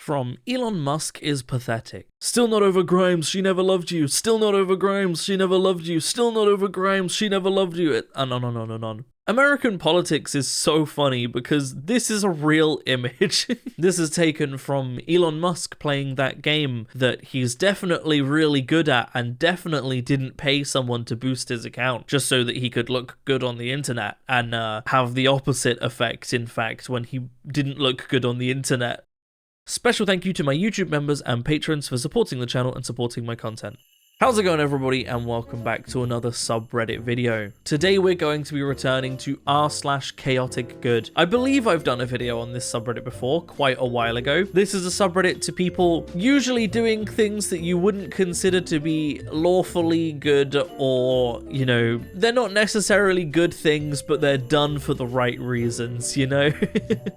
from Elon Musk is pathetic. Still not over Grimes, she never loved you. Still not over Grimes, she never loved you. Still not over Grimes, she never loved you. On. American politics is so funny because this is a real image. This is taken from Elon Musk playing that game that he's definitely really good at and definitely didn't pay someone to boost his account just so that he could look good on the internet and have the opposite effect, in fact, when he didn't look good on the internet. Special thank you to my YouTube members and patrons for supporting the channel and supporting my content. How's it going, everybody, and welcome back to another subreddit video. Today we're going to be returning to r/chaoticgood. I believe I've done a video on this subreddit before, quite a while ago. This is a subreddit to people usually doing things that you wouldn't consider to be lawfully good, or, you know, they're not necessarily good things, but they're done for the right reasons, you know?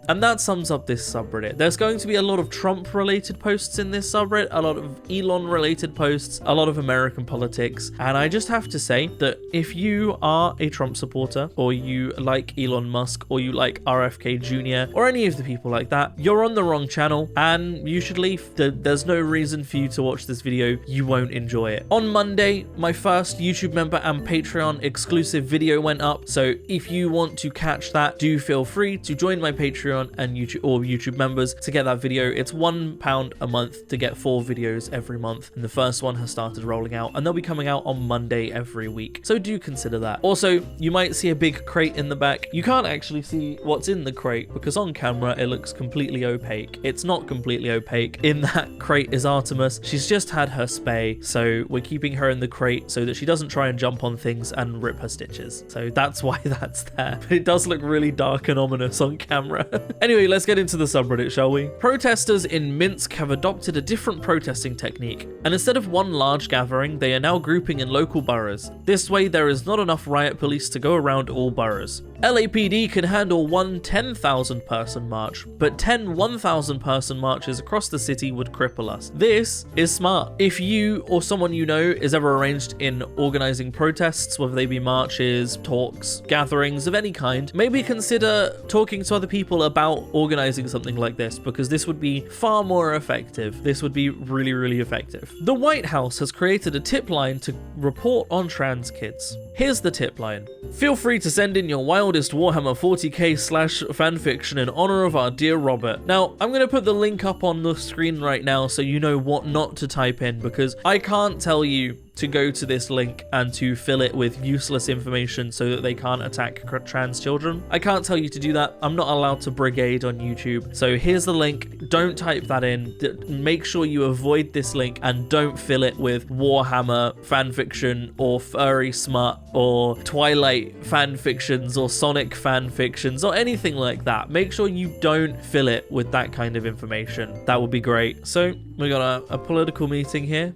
And that sums up this subreddit. There's going to be a lot of Trump-related posts in this subreddit, a lot of Elon-related posts, a lot of American politics, and I just have to say that if you are a Trump supporter, or you like Elon Musk, or you like RFK Jr., or any of the people like that, you're on the wrong channel and you should leave. There's no reason for you to watch this video. You won't enjoy it. On Monday, my first YouTube member and Patreon exclusive video went up, so if you want to catch that, do feel free to join my Patreon and YouTube members to get that video. It's £1 a month to get 4 videos every month, and the first one has started rolling out, and they'll be coming out on Monday every week, so do consider that. Also, you might see a big crate in the back. You can't actually see what's in the crate because on camera it looks completely opaque. It's not completely opaque. In that crate is Artemis. She's just had her spay, so we're keeping her in the crate so that she doesn't try and jump on things and rip her stitches. So that's why that's there. But it does look really dark and ominous on camera. Anyway, let's get into the subreddit, shall we? Protesters in Minsk have adopted a different protesting technique, and instead of one large gathering, they are now grouping in local boroughs. This way, there is not enough riot police to go around all boroughs. LAPD can handle one 10,000 person march, but 10 1,000 person marches across the city would cripple us. This is smart. If you or someone you know is ever arranged in organizing protests, whether they be marches, talks, gatherings of any kind, maybe consider talking to other people about organizing something like this, because this would be far more effective. This would be really, really effective. The White House has created a tip line to report on trans kids. Here's the tip line. Feel free to send in your wildest Warhammer 40k / fanfiction in honor of our dear Robert. Now, I'm going to put the link up on the screen right now so you know what not to type in, because I can't tell you to go to this link and to fill it with useless information so that they can't attack trans children. I can't tell you to do that. I'm not allowed to brigade on YouTube. So here's the link. Don't type that in. Make sure you avoid this link and don't fill it with Warhammer fanfiction or furry smut or Twilight fanfictions or Sonic fanfictions or anything like that. Make sure you don't fill it with that kind of information. That would be great. So we got a political meeting here.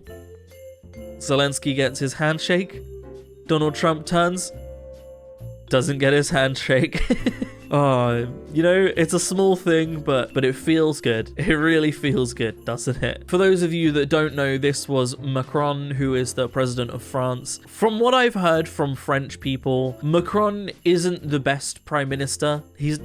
Zelensky gets his handshake. Donald Trump turns. Doesn't get his handshake. Oh, you know, it's a small thing, but it feels good. It really feels good, doesn't it? For those of you that don't know, this was Macron, who is the president of France. From what I've heard from French people, Macron isn't the best prime minister. He's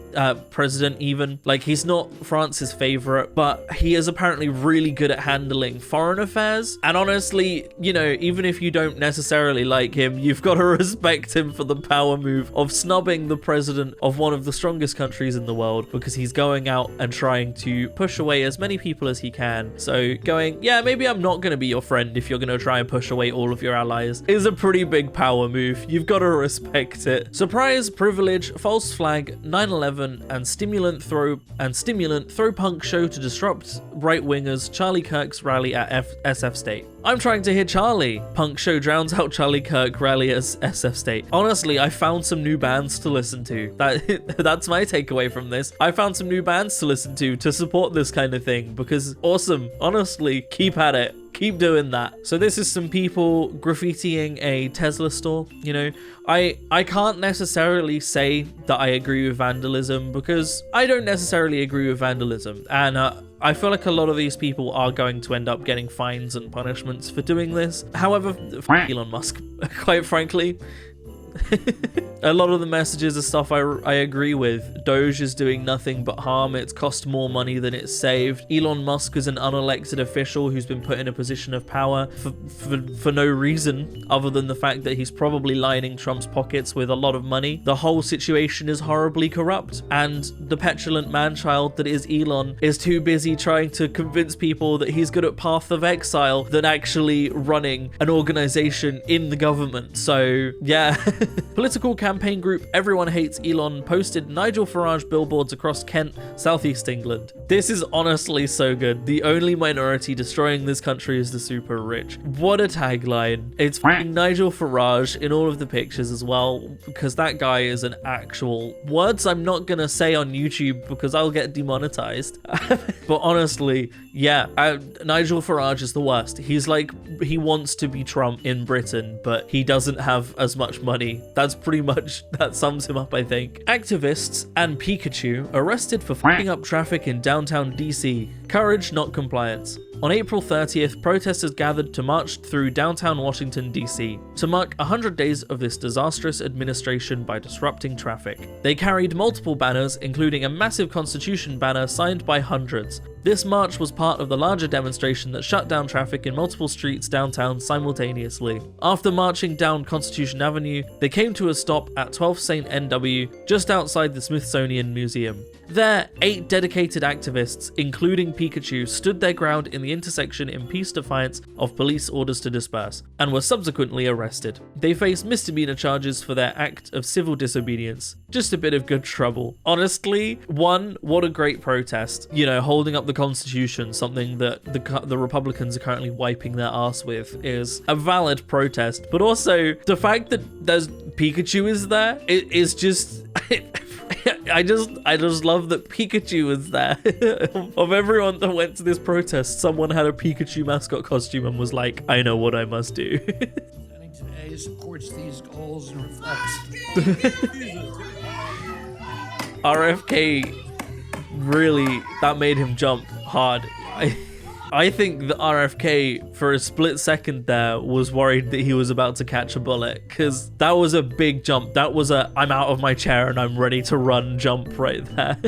president even. Like, he's not France's favorite, but he is apparently really good at handling foreign affairs. And honestly, you know, even if you don't necessarily like him, you've got to respect him for the power move of snubbing the president of one of the strongest countries in the world, because he's going out and trying to push away as many people as he can. So going, yeah, maybe I'm not going to be your friend if you're going to try and push away all of your allies, is a pretty big power move. You've got to respect it. Surprise, privilege, false flag, 9/11, and stimulant throw punk show to disrupt right-wingers, Charlie Kirk's rally at SF State. I'm trying to hit Charlie. Punk show drowns out Charlie Kirk rally at SF State. Honestly, I found some new bands to listen to. That's my takeaway from this. I found some new bands to listen to support this kind of thing, because awesome. Honestly, keep at it. Keep doing that. So this is some people graffitiing a Tesla store. You know, I can't necessarily say that I agree with vandalism, because I don't necessarily agree with vandalism. And I feel like a lot of these people are going to end up getting fines and punishments for doing this. However, Elon Musk, quite frankly. A lot of the messages are stuff I agree with. Doge is doing nothing but harm. It's cost more money than it's saved. Elon Musk is an unelected official who's been put in a position of power for no reason other than the fact that he's probably lining Trump's pockets with a lot of money. The whole situation is horribly corrupt, and the petulant man-child that is Elon is too busy trying to convince people that he's good at path of exile than actually running an organization in the government. So yeah. Political campaign group Everyone Hates Elon posted Nigel Farage billboards across Kent, southeast England. This is honestly so good. The only minority destroying this country is the super rich. What a tagline. It's Nigel Farage in all of the pictures as well, because that guy is an actual words I'm not gonna say on YouTube because I'll get demonetized. But honestly, yeah, Nigel Farage is the worst. He's like, he wants to be Trump in Britain, but he doesn't have as much money. That's pretty much, that sums him up, I think. Activists and Pikachu arrested for fucking up traffic in downtown DC. Courage, not compliance. On April 30th, protesters gathered to march through downtown Washington, D.C. to mark 100 days of this disastrous administration by disrupting traffic. They carried multiple banners, including a massive Constitution banner signed by hundreds. This march was part of the larger demonstration that shut down traffic in multiple streets downtown simultaneously. After marching down Constitution Avenue, they came to a stop at 12 St. NW, just outside the Smithsonian Museum. There, 8 dedicated activists, including Pikachu, stood their ground in the intersection in peace defiance of police orders to disperse, and were subsequently arrested. They face misdemeanor charges for their act of civil disobedience. Just a bit of good trouble. Honestly, what a great protest. You know, holding up the Constitution, something that the Republicans are currently wiping their ass with, is a valid protest. But also, the fact that there's Pikachu is there, it is just... I just love that Pikachu was there. Of everyone that went to this protest, someone had a Pikachu mascot costume and was like, I know what I must do. Today supports these goals and reflects. RFK, really, that made him jump hard. I think the RFK, for a split second there, was worried that he was about to catch a bullet, because that was a big jump. That was a, I'm out of my chair and I'm ready to run jump right there.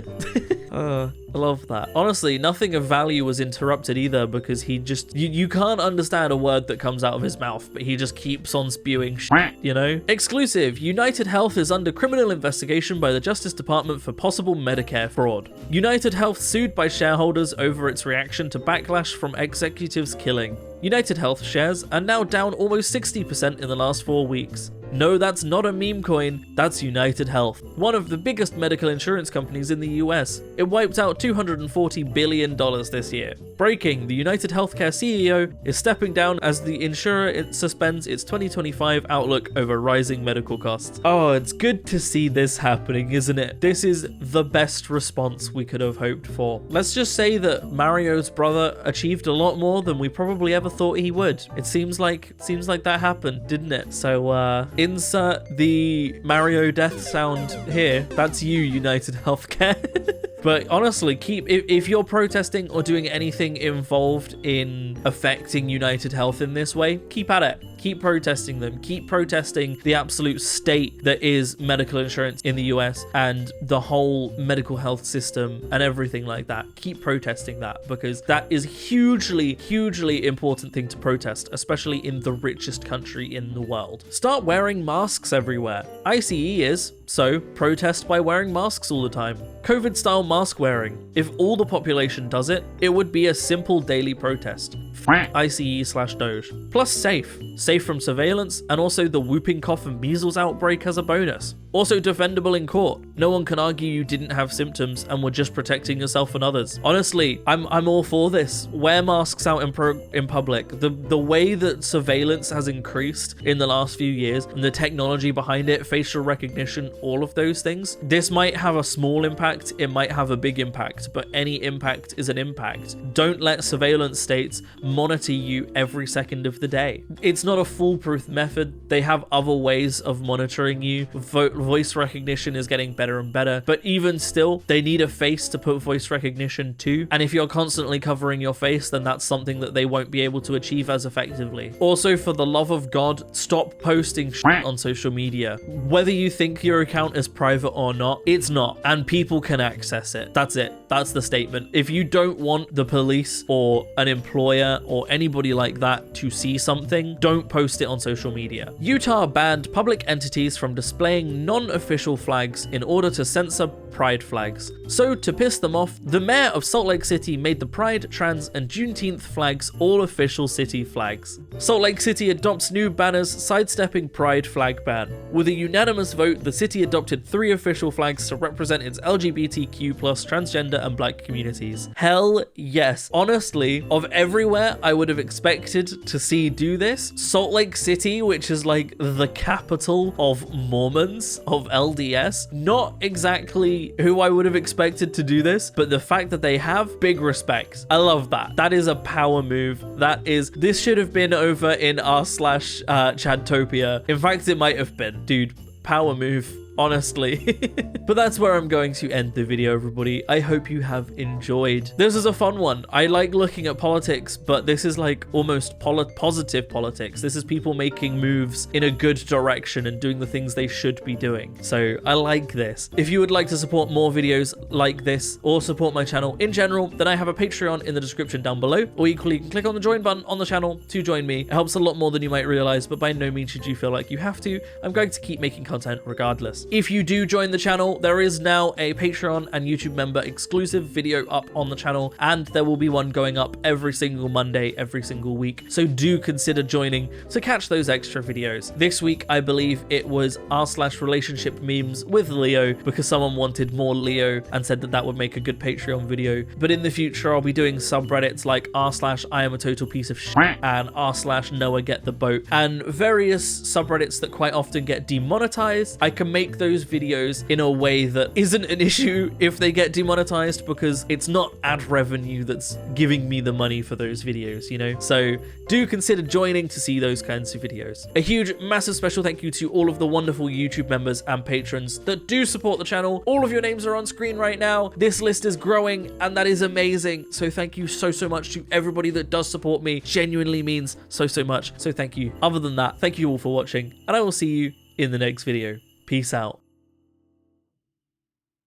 I love that. Honestly, nothing of value was interrupted either, because he just, you can't understand a word that comes out of his mouth, but he just keeps on spewing shit, you know? Exclusive, United Health is under criminal investigation by the Justice Department for possible Medicare fraud. United Health sued by shareholders over its reaction to backlash from executives killing. United Health shares are now down almost 60% in the last 4 weeks. No, that's not a meme coin, that's United Health, one of the biggest medical insurance companies in the US. It wiped out $240 billion this year. Breaking, the United Healthcare CEO is stepping down as the insurer suspends its 2025 outlook over rising medical costs. Oh, it's good to see this happening, isn't it? This is the best response we could have hoped for. Let's just say that Mario's brother achieved a lot more than we probably ever thought he would. It seems like that happened, didn't it? So, insert the Mario death sound here. That's you, United Healthcare. But honestly, if you're protesting or doing anything involved in affecting United Health in this way, keep at it. Keep protesting them. Keep protesting the absolute state that is medical insurance in the US and the whole medical health system and everything like that. Keep protesting that, because that is hugely, hugely important thing to protest, especially in the richest country in the world. Start wearing masks everywhere. ICE is, so protest by wearing masks all the time. COVID-style mask wearing. If all the population does it, it would be a simple daily protest. ICE/Doge. Plus safe. Safe from surveillance, and also the whooping cough and measles outbreak as a bonus. Also defendable in court. No one can argue you didn't have symptoms and were just protecting yourself and others. Honestly, I'm all for this. Wear masks out in public. The way that surveillance has increased in the last few years, and the technology behind it, facial recognition, all of those things, this might have a small impact, it might have a big impact, but any impact is an impact. Don't let surveillance states monitor you every second of the day. It's not a foolproof method. They have other ways of monitoring you. Voice recognition is getting better and better, but even still, they need a face to put voice recognition to. And if you're constantly covering your face, then that's something that they won't be able to achieve as effectively. Also, for the love of God, stop posting shit on social media. Whether you think your account is private or not, it's not, and people can access it. That's it. That's the statement. If you don't want the police or an employer or anybody like that to see something, don't post it on social media. Utah banned public entities from displaying non-official flags in order to censor pride flags. So, to piss them off, the mayor of Salt Lake City made the Pride, Trans, and Juneteenth flags all official city flags. Salt Lake City adopts new banners sidestepping Pride flag ban. With a unanimous vote, the city adopted 3 official flags to represent its LGBTQ+, transgender, and black communities. Hell yes. Honestly, of everywhere I would have expected to see do this, Salt Lake City, which is like the capital of Mormons, of LDS, not exactly who I would have expected to do this, but the fact that they have, big respect. I love that. That is a power move. This should have been over in r/Chadtopia. In fact, it might have been. Dude, power move. Honestly. But that's where I'm going to end the video, everybody. I hope you have enjoyed. This is a fun one. I like looking at politics, but this is like almost positive politics. This is people making moves in a good direction and doing the things they should be doing. So I like this. If you would like to support more videos like this or support my channel in general, then I have a Patreon in the description down below, or equally you can click on the join button on the channel to join me. It helps a lot more than you might realize, but by no means should you feel like you have to. I'm going to keep making content regardless. If you do join the channel, there is now a Patreon and YouTube member exclusive video up on the channel, and there will be one going up every single Monday, every single week. So do consider joining to catch those extra videos. This week, I believe it was r/relationship memes with Leo, because someone wanted more Leo and said that that would make a good Patreon video. But in the future, I'll be doing subreddits like r/I am a total piece of shit and r/Noah get the boat, and various subreddits that quite often get demonetized. I can make those videos in a way that isn't an issue if they get demonetized, because it's not ad revenue that's giving me the money for those videos, you know? So do consider joining to see those kinds of videos. A huge, massive special thank you to all of the wonderful YouTube members and patrons that do support the channel. All of your names are on screen right now. This list is growing, and that is amazing. So thank you so much to everybody that does support me. Genuinely means so much. So thank you. Other than that, thank you all for watching, and I will see you in the next video. Peace out.